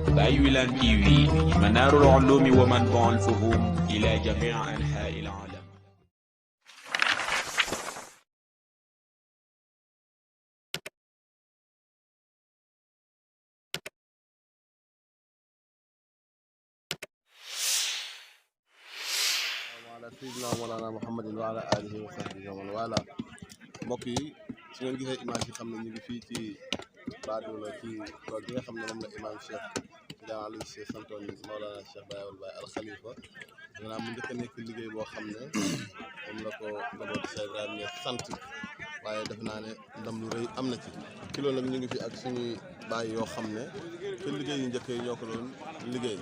باي ويلان تي في منار العلوم ومنبع الفهوم إلى جميع أنحاء العالم. وعلى سيدنا مولانا محمد وعلى آله وصحبه ومن والاه. mbokk yi su ngeen gisee image yi xam ne ñu ngi fii ci Badoo la ci tool bi nga xam ne moom la imam Cheikh Tidiane Alioune Cissé santoon Mawlana Cheikh Baye Awal Baye Al Khalifa maanaam mu njëkk a nekk liggéey boo xam ne moom la ko njabooti Cheikh Ibrahima Niass sant waaye def naa ne ndam lu rëy am na ci kilo nag ñu ngi fi ak suñuy baay yoo xam ne te liggéey yu njëkk yi ñoo ko doon liggéey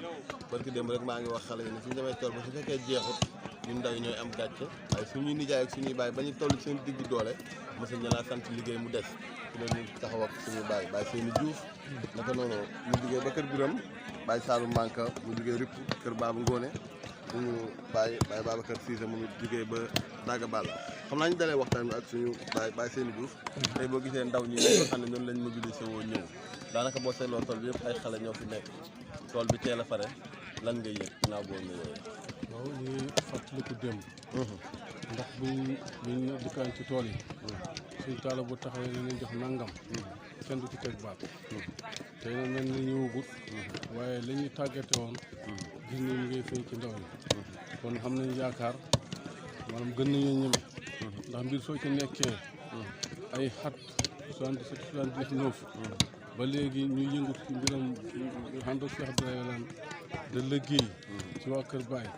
parce que démb rek maa ngi wax xale yi ne suñu demee tool ba su fekkee jeexut ñun ndaw yi ñooy am gàcce waaye suñuy nijaay ak suñuy baay ba ñu toll seen digg doole mosu ñu laa sant liggéey mu des ci la ñu taxaw ak suñu baay baay seeni Diouf naka noonu mu liggéey ba kër Biram baay Saalu Manka mu liggéey ripp kër Baabu Ngóone suñu baay Babacar Cissé mu liggéey ba Daga Balla xam naa ñu dalee waxtaan bi ak suñu baay seeni Diouf tey boo gisee ndaw ñi nga xam ne noonu lañ mobilisé woo ñëw daanaka boo seetloo tool bi yëpp ay xale ñoo fi nekk tool bi teel a pare lan ngay yëg ginnaaw boo ñëwee. waaw ñu ngi fàttaliku démb ndax buñ dikkaan ci tool yi suñ taala bu taxawee ne nañ jox nangam kenn du ci teg baat tey na mel ni ñëwagut waaye la ñuy tàggate woon gis ni ñu ngi feeñ ci ndaw yi kon xam nañ yaakaar maanaam gën nañoo ñeme ndax mbir soo ci nekkee ay xat 77 79 ba léegi ñuy yëngut ci mbiram xando Cheikh Ibrahima de liggéey ci waa Kër Baye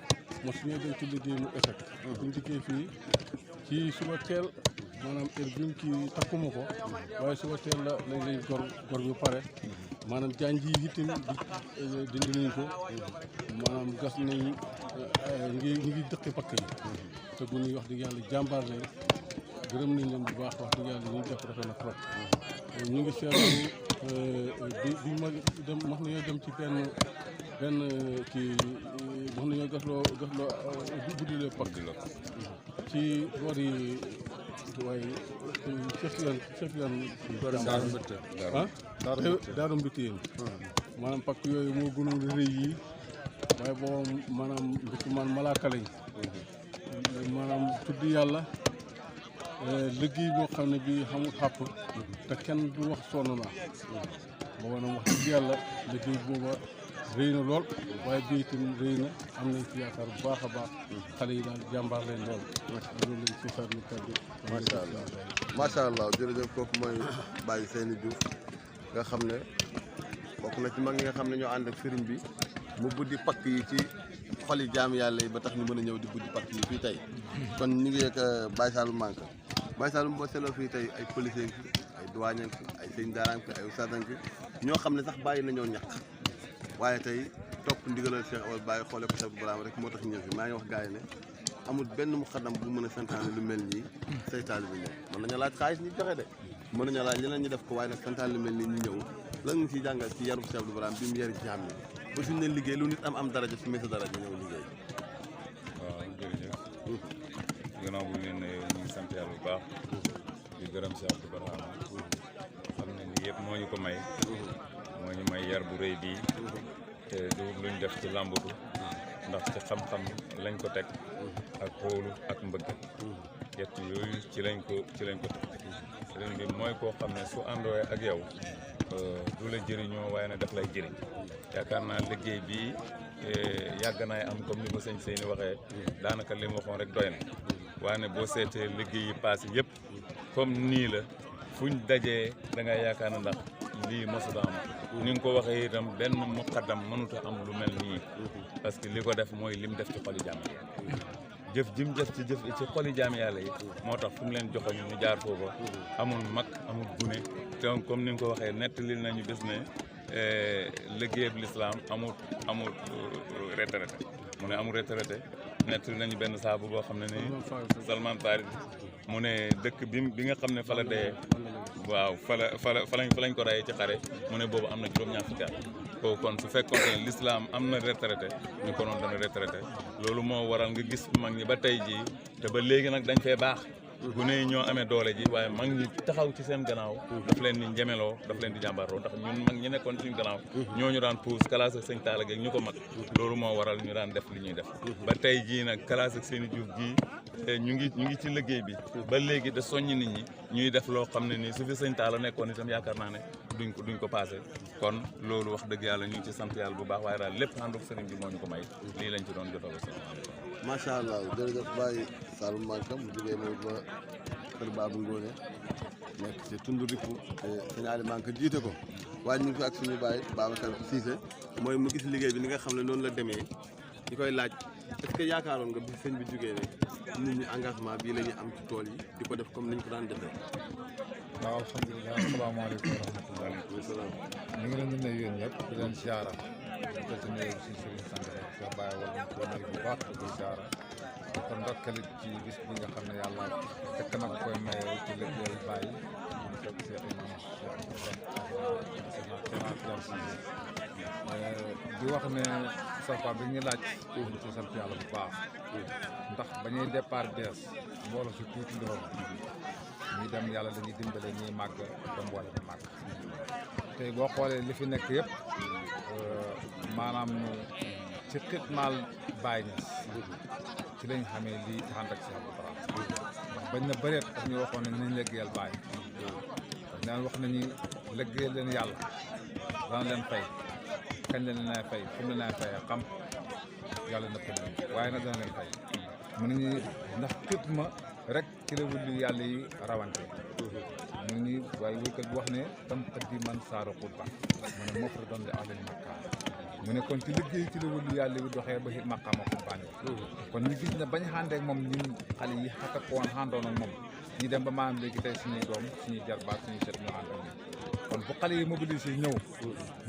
mos ñoo dem ci liggéey mu échec buñ liggéey fii ci suba teel maanaam heure bi ñu kii takkuma ko waaye suba teel la lañ lay gor bi pare maanaam jaan ji itam dindi nañ ko maanaam gas nañ ñi ngi dëkk pakk yi te bu ñuy wax di yàlla jàmbaar leen gërëm nañ leen bu baax wax dëgg yàlla ñu def rafet na trop ñu ngi seetlu bi ma dem wax nañoo dem ci benn kii wax nañoo gasloo buddilee pakk la ci boor yi waaye chef yan daaru mbitt yéen maanaam pakk yooyu moo gënoon rëy yi waaye boobu maanaam mbittu man malaaka lañ maanaam tudd yàlla liggéey boo xam ne bii xamul xàpp te kenn du wax sonn naa booba nag wax dëgg yàlla liggéey booba rëy na lool waaye bii itam rëy na am nañ ci yaakaar bu baax a baax xale yi daal jàmbaar leen lool loolu lañ ci farlu kàddu macha allah jërëjëf kooku mooy Baye Seyni Diouf nga xam ne bokk na ci mag ñi nga xam ne ñoo ànd ak sëriñ bi mu buddi pakk yi ci xoli jaam yàlla yi ba tax ñu mën a ñëw di buddi pakk yi fii tey kon ñu ngi ak Baye Saalum Manka Baye Saalum boo seetloo fii tey ay policiers fi ay douaniers fi ay sëñ daaraan fi ay ustaas fi ñoo xam ne sax bàyyi nañoo ñàkk waaye tey topp ndigalal Cheikh Awal Baye xoolee ko Cheikh Ibrahima rek moo tax ñëw fi maa ngi wax gars yi ne amul benn mu xaddam bu mën a santaane lu mel nii say taalibe bi ñëw mën nañu laaj xaalis ñu joxe de mën nañu laaj leneen ñu def ko waaye nag santaane lu mel nii ñu ñëw lan nga ciy jàngal ci yaru Cheikh Ibrahima bi mu yari ci xam ne ba suñu ne liggéey lu nit am daraja su sa daraja ñëw liggéey. waaw jërëjëf gannaaw bu leen ñu ngi sant yàlla bu baax di gërëm Cheikh Ibrahima xam ne ni yëpp moo ñu ko may moo ñu may yar bu rëy bii te du luñ def ci làmbatu ndax ci xam-xam lañ ko teg ak xoolu ak mbëgg yett yooyu ci lañ ko teg sëriñ bi mooy koo xam ne su àndoo ak yow du la jëriñoo waaye nag daf lay jëriñ yaakaar naa liggéey bi yàgg naay am comme ni ko sëñ Seyni waxee daanaka li mu waxoon rek doy na waaye ne boo seetee liggéey yi passé yëpp comme nii la fuñ dajee da ngay yaakaar na ndax lii mosuda am ni nga ko waxee itam benn muqaddam mënuta am lu mel nii parce que li ko def mooy lim def ci xoli jaam jëf jim jëf ci xoli jaam yàlla yi moo tax fu mu leen joxoñ ñu jaar foofa amul mag amul gune te comme ni nga ko waxee nettali nañu bés ne liggéeyab lislaam amul retraité mu ne amul retraité nettali nañu benn saabu boo xam ne ni Salman Farid mu ne dëkk bi nga xam ne fa la dee waaw fa lañ ko rayee ci xare mu ne boobu am na juróom-ñaar fukki at kooku kon su fekkoon ne l'islam am na retraité ñu konoon dana retraité loolu moo waral nga gis mag ñi ba tey jii te ba léegi nag dañ fee baax gune yi ñoo amee doole ji waaye mag ñi taxaw ci seen gannaaw daf leen di njemeloo daf leen di jàmbaarloo ndax ñun mag ñi nekkoon suñu gannaaw ñooñu daan puus classe ak sëñ Talla Gueye ñu ko mag loolu moo waral ñu daan def li ñuy def ba tey jii nag classe ak seen i Diouf gii ñu ngi ci liggéey bi ba léegi de soññ nit ñi ñuy def loo xam ne nii su fi sëñ Talla nekkoon itam yaakaar naa ne duñ ko passé kon loolu wax dëgg yàlla ñu ngi ci sant yàlla bu baax waaye daal lépp ànd ak sëriñ bi moo ñu ko may lii lañ ci doon jotalo salaamaaleykum macha allah jërëjëf Baye Saloum Mankam mu jógee moom ba kër Babou Ngone nekk ci tund Ripu te sëñ Ali Manka jiite ko waaye ñu ngi fi ak suñu Baye Babacar Cissé mooy mu gis liggéey bi ni nga xam ne noonu la demee ñu koy laaj est-ce que yaakaaroon nga bi sëñ bi jógee ne nit ñi engagement bii la ñuy am ci tool yi di ko def comme ni ñu ko daan defee. waaw alhamdulilah asalaamaaleykum wa rahmatulah. ñu ngi leen di nuyu yéen ñëpp di leen siyaara di ko nuyu si Serigne Sang rek sa bàyyi wala ko nuyu bu baax di ko siyaara di ko ndokkalit ci bis bi nga xam ne yàlla fekk na ko koy maye ci liggéeyal bàyyi ñu fekk Cheikh Imam di wax ne Safa bi ñu laaj ñu ci sant yàlla bu baax ndax ba ñuy départ bees mbooloo si tuuti ndox ñuy dem yàlla dañuy dimbale ñuy màgg ba mboole ba màgg tey boo xoolee li fi nekk yëpp maanaam ci xitmaal Baye Niass ci lañ xamee lii ci ànd ak Cheikh Abdou Bara ndax bañ na bëreet ak ñu waxoon ne nañ liggéeyal Baye naan wax nañu liggéeyal leen yàlla dana leen fay kañ la leen ay fay fu mu leen ay fay xam yàlla nëpp leen waaye nag dana leen fay mu ne ñu ndax xitma rek ci la wulli yàlla yi rawante mu ngi waaye wéykat bi wax ne tam xaddi man saaro xutba mu ne mofra doon le ahlil makka mu ne kon ci liggéey ci la wulli yàlla yi doxee ba hit maqaama xutbaani kon ñu gis ne bañ xàndee ak moom ñun xale yi xata ko woon xàndoon ak moom ñu dem ba maanaam léegi tey suñuy doom suñuy jarbaat suñuy set ñu ànd ak ñoom kon bu xale yi mobilisé ñëw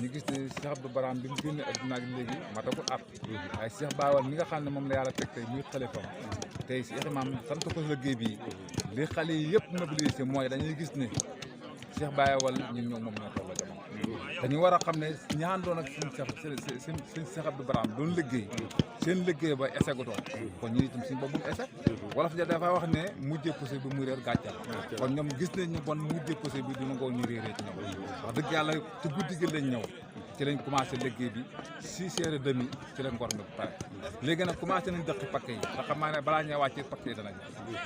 ñu gis ne Cheikh Abdou Bara bi mu génne adduna ak léegi matagul at waaye Cheikh Baawal mi nga xam ne moom la yàlla teg tey muy xalifam tey Cheikh Imam sant ko liggéey bi li xale yi yëpp mobilisé mooy dañuy gis ne Cheikh Baawal ñun ñoom moom ñoo tolloo jamono dañu war a xam ne ñi àndoon ak seen Cheikh Abdou Bara doon liggéey seen liggéey ba échec gu doon kon ñu itam suñu boobu échec wala fa dafa wax ne mujjee poussé bi mu réer gàccal kon ñoom gis nañ ñu bon mujjee poussé bi du ngoo ñu réeree ci ñoom wax dëgg yàlla ci guddi gi lañ ñëw ci lañ commencé liggéey bi 6h30 ci la ngor mi pare léegi nag commencé nañ dëkk pakk yi ndax xam naa ne balaa ñuy wàcc pakk yi danañ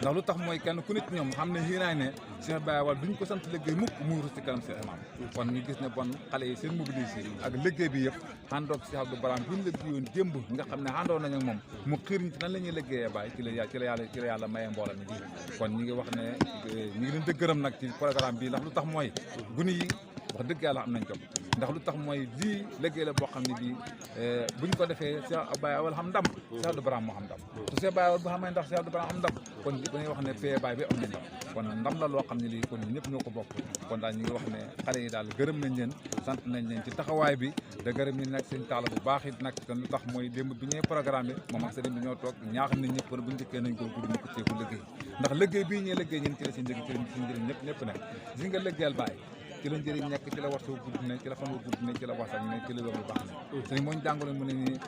ndax lu tax mooy kenn ku nit ñoom xam ne yéenaay ne Cheikh Baye Wal duñ ko sant liggéey mukk muy rus ci kanam Cheikh Imam kon ñu gis ne bon xale yi seen mobilisé ak liggéey bi yëpp àndoog Cheikh Abdou Bara bi ñu liggéeyoon démb nga xam ne àndoon nañ ak moom mu xiir ñu ci nan la ñuy liggéeyee Baye ci la yàlla mayee mboola mi bii kon ñi ngi wax ne ñi ngi leen di gërëm nag ci programme bi ndax lu tax mooy guni yi wax dëgg yàlla am nañ jom ndax lu tax mooy lii liggéey la boo xam ne bii buñ ko defee Cheikh Baye Wal xam ndam Cheikh Abdou Bara moo xam ndam su Cheikh Baye Wal bu xamee ndax Cheikh Abdou Bara am ndam kon dañuy wax ne pee Baye bi am na ndam kon ndam la loo xam ne lii kon ñëpp ñoo ko bokk kon daal ñu ngi wax ne xale yi daal gërëm nañ leen sant nañ leen ci taxawaay bi da gërëm ni nag sëñ Talla bu baax it nag te lu tax mooy démb bi ñuy programme bi moom ak sëriñ bi ñoo toog ñaax nit ñëpp buñ njëkkee nañ góor guddi ñu ko ceeku liggéey ndax liggéey bii ñuy liggéey ñun ci la si njëriñ ci njëriñ ñëpp nekk gis nga liggéeyal Baye ci la njëriñ nekk ci la waxtu gudd ne ci la fan gudd ne ci la wasak ne ci la loolu baax ne sëñ moo ñu jàngaloon mu ne ni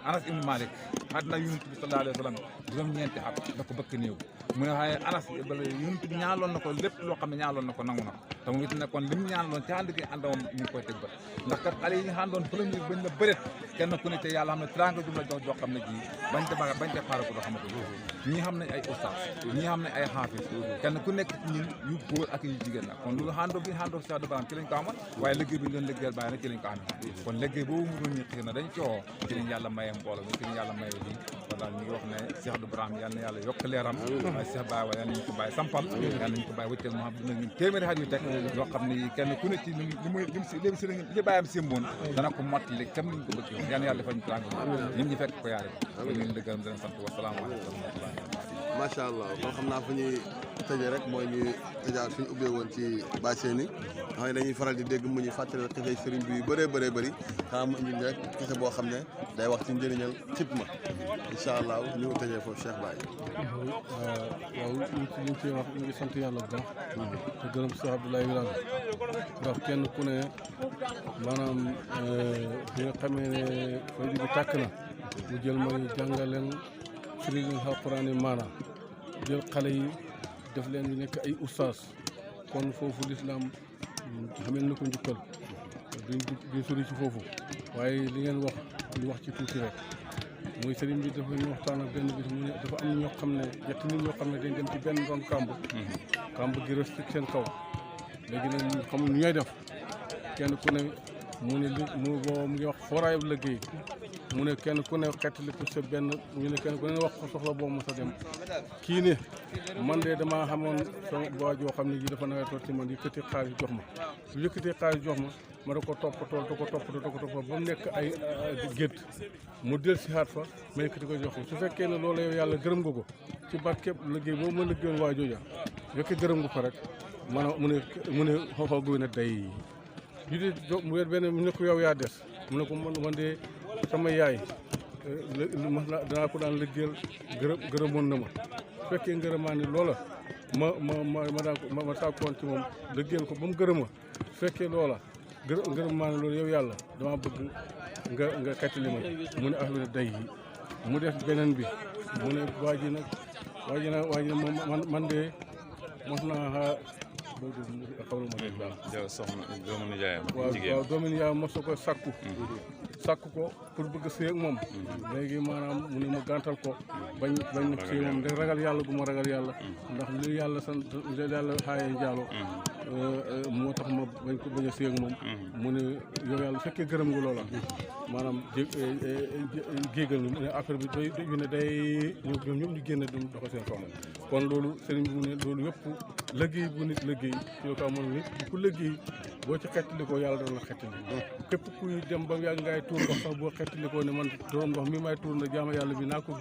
Anas ibn Malik àddina yonent bi sallallahu alayhi wa sallam juróom-ñeenti at da ko bëkk néew mu ne waaye Anas yonent bi ñaaloon na ko lépp loo xam ne ñaaloon na ko nangu na ko te mu it ne kon li mu ñaaloon ci ànd gi àndawam ñu ngi koy teg bët ndax kat xale yi ñu àndoon premier bañ la bëreet kenn ku ne te yàlla xam ne teraanga jum la jox joo xam ne ji bañ te xaara ko doo xamante ñii xam nañ ay ustaas ñii xam nañ ay xaafis kenn ku nekk ci ñun yu góor ak yu jigéen la kon loolu xandoo bi xandoo Cheikh Abdou Bara ci lañ ko amoon waaye liggéey bi ñu doon liggéeyal Baye nag ci lañ ko amee kon liggéey boobu mu doon ñu xiir na dañ coo ci lañ yàlla mayee mbooloo mi ci lañ yàlla mayee lii kon daal ñu ngi wax ne Cheikh Abdou Bara yal na yàlla yokk leeram waaye Cheikh Baye Wal yal nañu ko bàyyi sampal yal nañu ko bàyyi wëccal moo xam dina ñun téeméeri xat yu teg yoo xam ne kenn ku ne ci li bàyyam simboon dana ko mottali comme niñ ko bëgg yal na yàlla defal ñu tàng ñun ñu fekk ko yaare ko ñu leen di gërëm di leen sant wasalaamaaleykum macha allah kon xam naa fu ñuy tëjee rek mooy ñu tëjaat fi ñu ubbee woon ci Baye Séni xam ne dañuy faral di dégg mu ñuy fàttali xisey sëriñ bi yu bëree bëri xanaa mu indi rek xise boo xam ne day wax ci njëriñal xitma incha allah ñu ngi tëjee foofu Cheikh Baye. waaw ñu ciy wax ñu ngi sant yàlla bu baax. te gërëm Cheikh Abdoulaye Wilane ndax kenn ku ne maanaam bi nga xamee ne rajo bi tàkk na mu jël may jàngaleen firi alquran yi maanaam jël xale yi def leen ñu nekk ay ustaas kon foofu lislaam xamel na ko njukkal duñ sori ci foofu waaye li ngeen wax ñu wax ci tuuti rek mooy sëriñ bi dafa ñu waxtaan ak benn bis mu ne dafa am ñoo xam ne ñetti nit ñoo xam ne dañ dem ci benn ron kàmb gi rës ci seen kaw léegi nag ñu xamul nu ñooy def kenn ku ne mu ne mu ngi wax fooraayu liggéey mu ne kenn ku ne xettali ko sa benn ñu ne kenn ku ne wax ko soxla boo mos a dem kii ne man de damaa xamoon sama waa joo xam ne ji dafa nawetoon ci man yëkkati xaalis jox ma bu yëkkatee xaalis jox ma da ko toppatoo ba mu nekk ay gétt mu del si xaat fa ma yëkkati ko jox ko su fekkee ne loolu yow yàlla gërëm nga ko ci barkeb liggéey boobu ma liggéeyoon waa jooja fekk gërëm nga ko rek maanaam mu ne xooxoo guy na day yu de mu wet benn mu ne ko yow yaa des mu ne ko man de sama yaay danaa ko daan liggéeyal gërëmoon na ma su fekkee ngërëmaa ni loola ma tàkkoon ci moom liggéeyal ko ba mu gërëma su fekkee loola ngërëmaa ni loolu yow yàlla dama bëgg nga xettali ma mu ne affaire day yi mu def beneen bi mu ne waa ji nag moom man de mos naa xawlu ma dégg daal soxna doomu nijaayam waaw doomu nijaayam mos ko sàkku ko pour bëgg sëy ak moom léegi maanaam mu ne ma gàntal ko bañ na sëy moom da ragal yàlla gu ma ragal yàlla ndax li yàlla sant yàlla xaayee njaalo moo tax ma bañ ko bañ a sëy ak moom mu ne yow yàlla fekkee gërëm nga loola maanaam jéegal mu ne affaire bi ñu ne day ñoom ñëpp ñu génn dem doxal seen soxla kon loolu sëriñ bi mu ne loolu yëpp liggéey bu nit liggéey ci ko amoon nit ku liggéey boo ci xettali ko yàlla dana la xettali képp kuy dem ba yàgg ngay tuur ndox sax boo xettali ko ne man doom ndox mi may tuur na jaama yàlla bi naa ko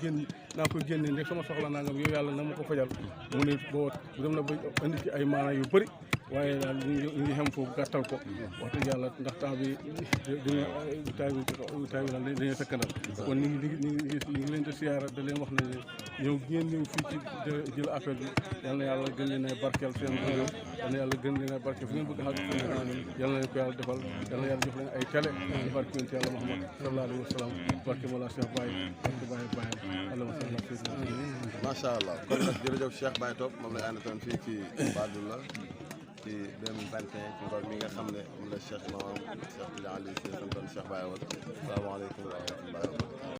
génne ndek sama soxla nangam yow yàlla na ma ko fajal mu ne boo dem na ba andi ci ay maana yu bëri waaye daal ñu ngi xem foofu gàttal ko wax dëgg yàlla ndax temps bi daal dañuy sëkkandal kon ñu ngi leen di siyaara da leen wax ne ñëw ngeen ñëw fii ci jël affaire bi yal na yàlla gën leen a barkeel seen réew yal na yàlla gën leen a barkeel fu ngeen bëgg xaaj yal na leen ko yàlla defal yal na yàlla jox leen ay télé di barke yonent yàlla Muhammad sallallahu alayhi wa sallam barke Mawla Cheikh Baye barke Baye Baye allahumma salli ala sayyidina macha allah kon nag jërëjëf Cheikh Baye Top moom lay àndatoon fii ci Badoula ci 2021 ci ngoon mi nga xam ne moom la Cheikh Imam Cheikh Tidiane Ali Cissé santoon Cheikh Baye Wade salaamaaleykum wa rahmatullahi wa barakatuh